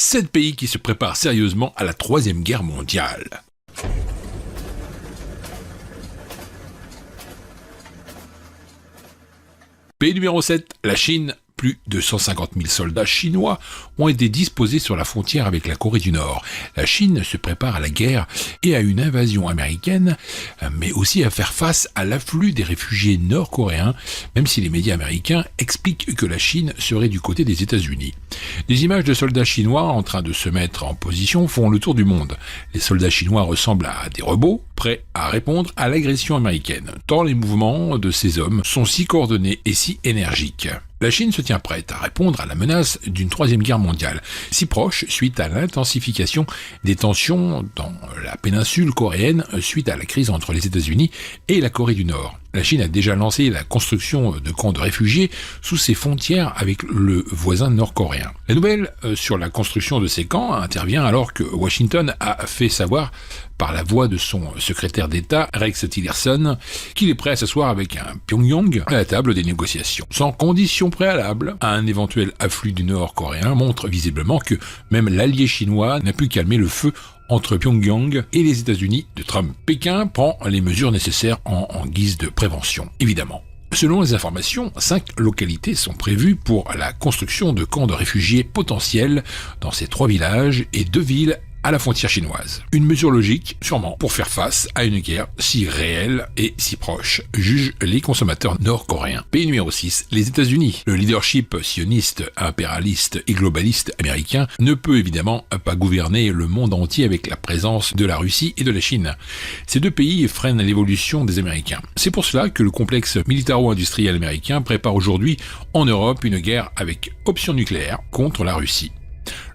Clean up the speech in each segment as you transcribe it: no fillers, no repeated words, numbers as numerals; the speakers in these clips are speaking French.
7 pays qui se préparent sérieusement à la Troisième Guerre mondiale. Pays numéro 7, la Chine. Plus de 150 000 soldats chinois ont été disposés sur la frontière avec la Corée du Nord. La Chine se prépare à la guerre et à une invasion américaine, mais aussi à faire face à l'afflux des réfugiés nord-coréens, même si les médias américains expliquent que la Chine serait du côté des États-Unis. Des images de soldats chinois en train de se mettre en position font le tour du monde. Les soldats chinois ressemblent à des robots, prêts à répondre à l'agression américaine, tant les mouvements de ces hommes sont si coordonnés et si énergiques. La Chine se tient prête à répondre à la menace d'une troisième guerre mondiale, si proche suite à l'intensification des tensions dans la péninsule coréenne suite à la crise entre les États-Unis et la Corée du Nord. La Chine a déjà lancé la construction de camps de réfugiés sous ses frontières avec le voisin nord-coréen. La nouvelle sur la construction de ces camps intervient alors que Washington a fait savoir par la voix de son secrétaire d'État, Rex Tillerson, qu'il est prêt à s'asseoir avec un Pyongyang à la table des négociations. Sans condition préalable à un éventuel afflux du nord-coréen montre visiblement que même l'allié chinois n'a pu calmer le feu entre Pyongyang et les États-Unis de Trump. Pékin prend les mesures nécessaires en guise de prévention, évidemment. Selon les informations, 5 localités sont prévues pour la construction de camps de réfugiés potentiels dans ces 3 villages et 2 villes à la frontière chinoise. Une mesure logique, sûrement, pour faire face à une guerre si réelle et si proche, jugent les consommateurs nord-coréens. Pays numéro 6, les États-Unis. Le leadership sioniste, impérialiste et globaliste américain ne peut évidemment pas gouverner le monde entier avec la présence de la Russie et de la Chine. Ces 2 pays freinent l'évolution des Américains. C'est pour cela que le complexe militaro-industriel américain prépare aujourd'hui en Europe une guerre avec option nucléaire contre la Russie.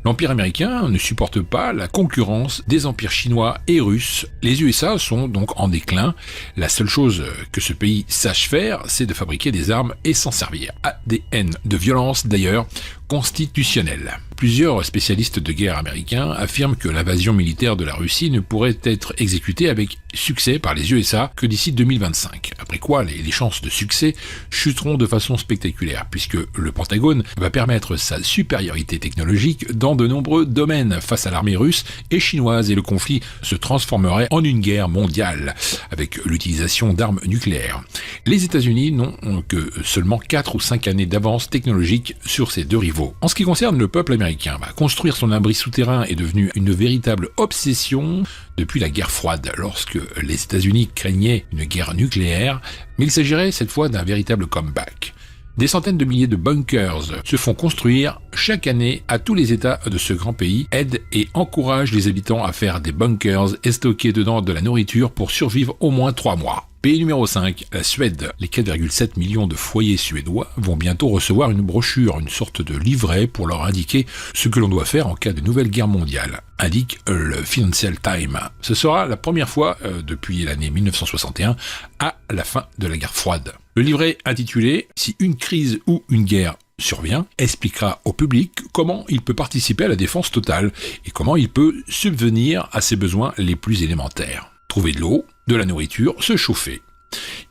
L'Empire américain ne supporte pas la concurrence des empires chinois et russes. Les USA sont donc en déclin. La seule chose que ce pays sache faire, c'est de fabriquer des armes et s'en servir. ADN de violence d'ailleurs constitutionnelle. Plusieurs spécialistes de guerre américains affirment que l'invasion militaire de la Russie ne pourrait être exécutée avec succès par les USA que d'ici 2025. Après quoi, les chances de succès chuteront de façon spectaculaire, puisque le Pentagone va permettre sa supériorité technologique dans de nombreux domaines face à l'armée russe et chinoise, et le conflit se transformerait en une guerre mondiale, avec l'utilisation d'armes nucléaires. Les États-Unis n'ont que seulement 4 ou 5 années d'avance technologique sur ces 2 rivaux. En ce qui concerne le peuple américain, construire son abri souterrain est devenu une véritable obsession depuis la guerre froide, lorsque les États-Unis craignaient une guerre nucléaire, mais il s'agirait cette fois d'un véritable comeback. Des centaines de milliers de bunkers se font construire chaque année à tous les États de ce grand pays, aident et encouragent les habitants à faire des bunkers et stocker dedans de la nourriture pour survivre au moins 3 mois. Pays numéro 5, la Suède. Les 4,7 millions de foyers suédois vont bientôt recevoir une brochure, une sorte de livret pour leur indiquer ce que l'on doit faire en cas de nouvelle guerre mondiale, indique le Financial Times. Ce sera la première fois depuis l'année 1961 à la fin de la guerre froide. Le livret intitulé « Si une crise ou une guerre survient » expliquera au public comment il peut participer à la défense totale et comment il peut subvenir à ses besoins les plus élémentaires. Trouver de l'eau, de la nourriture, se chauffer.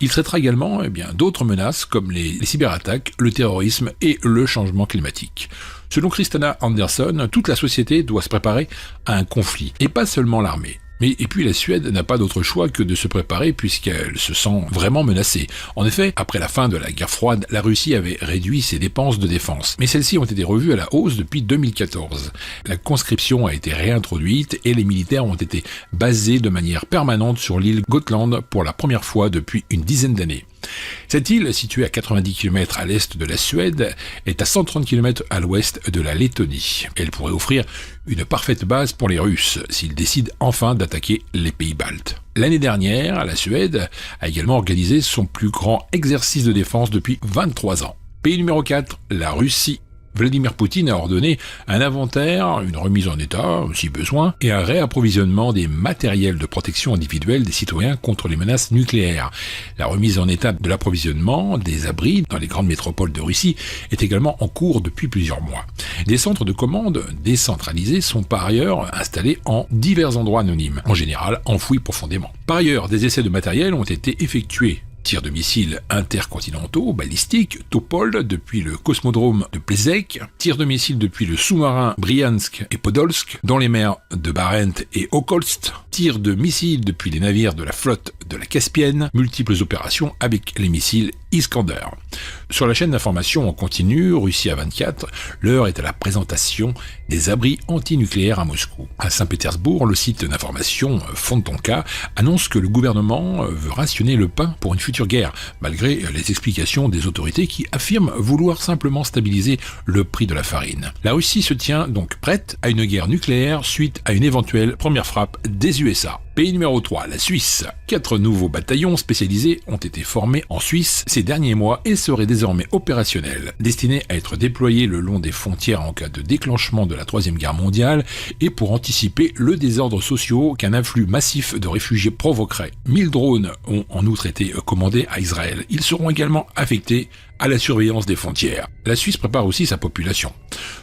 Il traitera également d'autres menaces comme les cyberattaques, le terrorisme et le changement climatique. Selon Christina Anderson, toute la société doit se préparer à un conflit, et pas seulement l'armée. Et puis la Suède n'a pas d'autre choix que de se préparer puisqu'elle se sent vraiment menacée. En effet, après la fin de la guerre froide, la Russie avait réduit ses dépenses de défense. Mais celles-ci ont été revues à la hausse depuis 2014. La conscription a été réintroduite et les militaires ont été basés de manière permanente sur l'île Gotland pour la première fois depuis une dizaine d'années. Cette île, située à 90 km à l'est de la Suède, est à 130 km à l'ouest de la Lettonie. Elle pourrait offrir une parfaite base pour les Russes s'ils décident enfin d'attaquer les pays baltes. L'année dernière, la Suède a également organisé son plus grand exercice de défense depuis 23 ans. Pays numéro 4, la Russie. Vladimir Poutine a ordonné un inventaire, une remise en état, si besoin, et un réapprovisionnement des matériels de protection individuelle des citoyens contre les menaces nucléaires. La remise en état de l'approvisionnement des abris dans les grandes métropoles de Russie est également en cours depuis plusieurs mois. Des centres de commande décentralisés sont par ailleurs installés en divers endroits anonymes, en général enfouis profondément. Par ailleurs, des essais de matériel ont été effectués Tirs de missiles intercontinentaux, balistiques, Topol depuis le cosmodrome de Plezek, tirs de missiles depuis le sous-marin Briansk et Podolsk dans les mers de Barents et Okolsk, tirs de missiles depuis les navires de la flotte de la Caspienne, multiples opérations avec les missiles Iskander. Sur la chaîne d'information en continu, Russie à 24, l'heure est à la présentation des abris antinucléaires à Moscou. À Saint-Pétersbourg, le site d'information Fontonka annonce que le gouvernement veut rationner le pain pour une future guerre, malgré les explications des autorités qui affirment vouloir simplement stabiliser le prix de la farine. La Russie se tient donc prête à une guerre nucléaire suite à une éventuelle première frappe des USA. Pays numéro 3, la Suisse. 4 nouveaux bataillons spécialisés ont été formés en Suisse ces derniers mois et seraient désormais opérationnels, destinés à être déployés le long des frontières en cas de déclenchement de la Troisième Guerre mondiale et pour anticiper le désordre social qu'un afflux massif de réfugiés provoquerait. 1000 drones ont en outre été commandés à Israël. Ils seront également affectés à la surveillance des frontières. La Suisse prépare aussi sa population.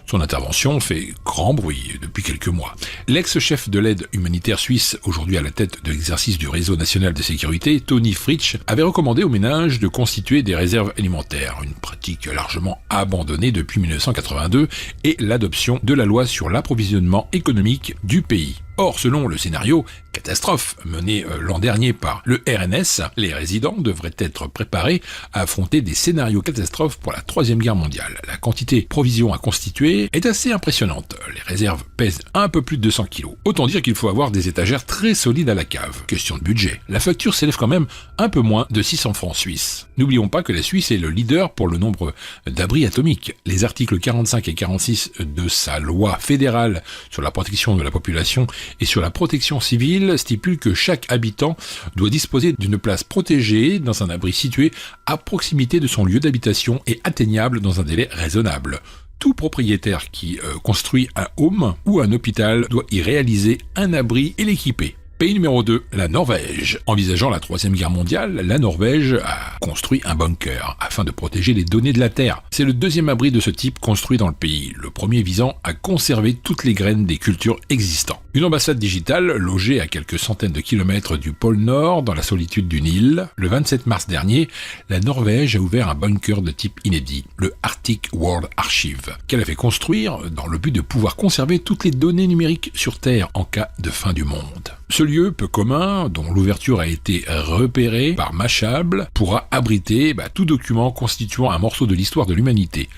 Son intervention fait grand bruit depuis quelques mois. L'ex-chef de l'aide humanitaire suisse, aujourd'hui à la tête de l'exercice du réseau national de sécurité, Tony Fritsch, avait recommandé aux ménages de constituer des réserves alimentaires, une pratique largement abandonnée depuis 1982 et l'adoption de la loi sur l'approvisionnement économique du pays. Or, selon le scénario catastrophe mené l'an dernier par le RNS, les résidents devraient être préparés à affronter des scénarios catastrophes pour la Troisième Guerre mondiale. La quantité de provisions à constituer est assez impressionnante. Les réserves pèsent un peu plus de 200 kilos. Autant dire qu'il faut avoir des étagères très solides à la cave. Question de budget. La facture s'élève quand même un peu moins de 600 francs suisses. N'oublions pas que la Suisse est le leader pour le nombre d'abris atomiques. Les articles 45 et 46 de sa loi fédérale sur la protection de la population et sur la protection civile stipule que chaque habitant doit disposer d'une place protégée dans un abri situé à proximité de son lieu d'habitation et atteignable dans un délai raisonnable. Tout propriétaire qui construit un home ou un hôpital doit y réaliser un abri et l'équiper. Pays numéro 2, la Norvège. Envisageant la Troisième Guerre mondiale, la Norvège a construit un bunker afin de protéger les données de la Terre. C'est le deuxième abri de ce type construit dans le pays, le premier visant à conserver toutes les graines des cultures existantes. Une ambassade digitale logée à quelques centaines de kilomètres du pôle Nord dans la solitude d'une île. Le 27 mars dernier, la Norvège a ouvert un bunker de type inédit, le Arctic World Archive, qu'elle a fait construire dans le but de pouvoir conserver toutes les données numériques sur Terre en cas de fin du monde. Ce lieu peu commun, dont l'ouverture a été repérée par Mashable, pourra abriter tout document constituant un morceau de l'histoire de l'humanité.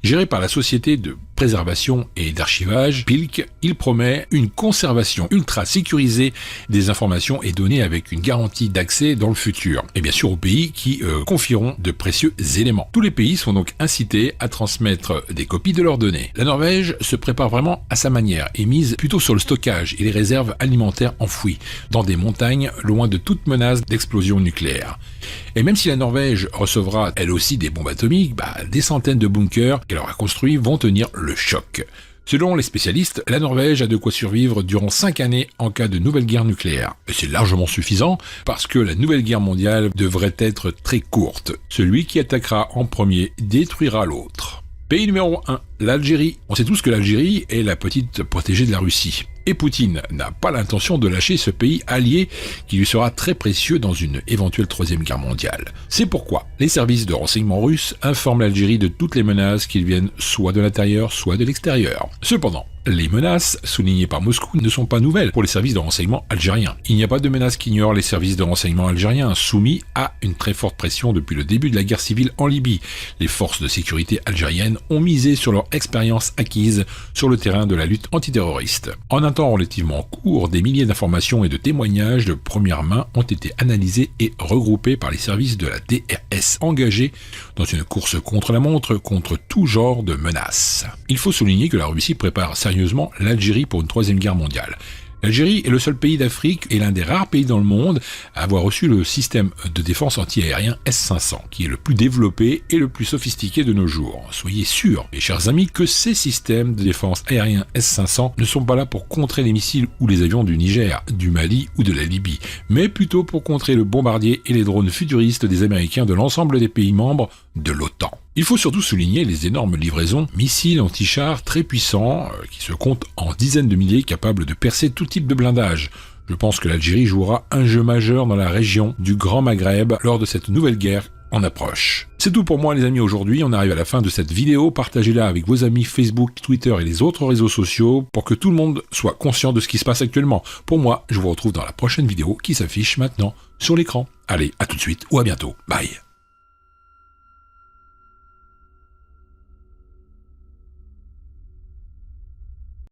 Géré par la société de préservation et d'archivage Pilk, il promet une conservation ultra sécurisée des informations et données avec une garantie d'accès dans le futur. Et bien sûr aux pays qui confieront de précieux éléments. Tous les pays sont donc incités à transmettre des copies de leurs données. La Norvège se prépare vraiment à sa manière et mise plutôt sur le stockage et les réserves alimentaires enfouies dans des montagnes loin de toute menace d'explosion nucléaire. Et même si la Norvège recevra elle aussi des bombes atomiques, des centaines de bunkers qu'elle aura construits vont tenir le choc. Selon les spécialistes, la Norvège a de quoi survivre durant 5 années en cas de nouvelle guerre nucléaire. Et c'est largement suffisant parce que la nouvelle guerre mondiale devrait être très courte. Celui qui attaquera en premier détruira l'autre. Pays numéro 1, l'Algérie. On sait tous que l'Algérie est la petite protégée de la Russie. Et Poutine n'a pas l'intention de lâcher ce pays allié qui lui sera très précieux dans une éventuelle Troisième Guerre mondiale. C'est pourquoi les services de renseignement russes informent l'Algérie de toutes les menaces qui viennent soit de l'intérieur, soit de l'extérieur. Cependant, les menaces soulignées par Moscou ne sont pas nouvelles pour les services de renseignement algériens. Il n'y a pas de menace qu'ignorent les services de renseignement algériens, soumis à une très forte pression depuis le début de la guerre civile en Libye. Les forces de sécurité algériennes ont misé sur leur expérience acquise sur le terrain de la lutte antiterroriste. En un temps relativement court, des milliers d'informations et de témoignages de première main ont été analysés et regroupés par les services de la DRS engagés dans une course contre la montre contre tout genre de menaces. Il faut souligner que la Russie prépare sérieusement l'Algérie pour une Troisième Guerre mondiale. L'Algérie est le seul pays d'Afrique et l'un des rares pays dans le monde à avoir reçu le système de défense anti-aérien S-500, qui est le plus développé et le plus sophistiqué de nos jours. Soyez sûrs, mes chers amis, que ces systèmes de défense aérien S-500 ne sont pas là pour contrer les missiles ou les avions du Niger, du Mali ou de la Libye, mais plutôt pour contrer le bombardier et les drones futuristes des Américains de l'ensemble des pays membres de l'OTAN. Il faut surtout souligner les énormes livraisons missiles anti-chars très puissants qui se comptent en dizaines de milliers capables de percer tout type de blindage. Je pense que l'Algérie jouera un jeu majeur dans la région du Grand Maghreb lors de cette nouvelle guerre en approche. C'est tout pour moi les amis aujourd'hui, on arrive à la fin de cette vidéo, partagez-la avec vos amis Facebook, Twitter et les autres réseaux sociaux pour que tout le monde soit conscient de ce qui se passe actuellement. Pour moi, je vous retrouve dans la prochaine vidéo qui s'affiche maintenant sur l'écran. Allez, à tout de suite ou à bientôt, bye.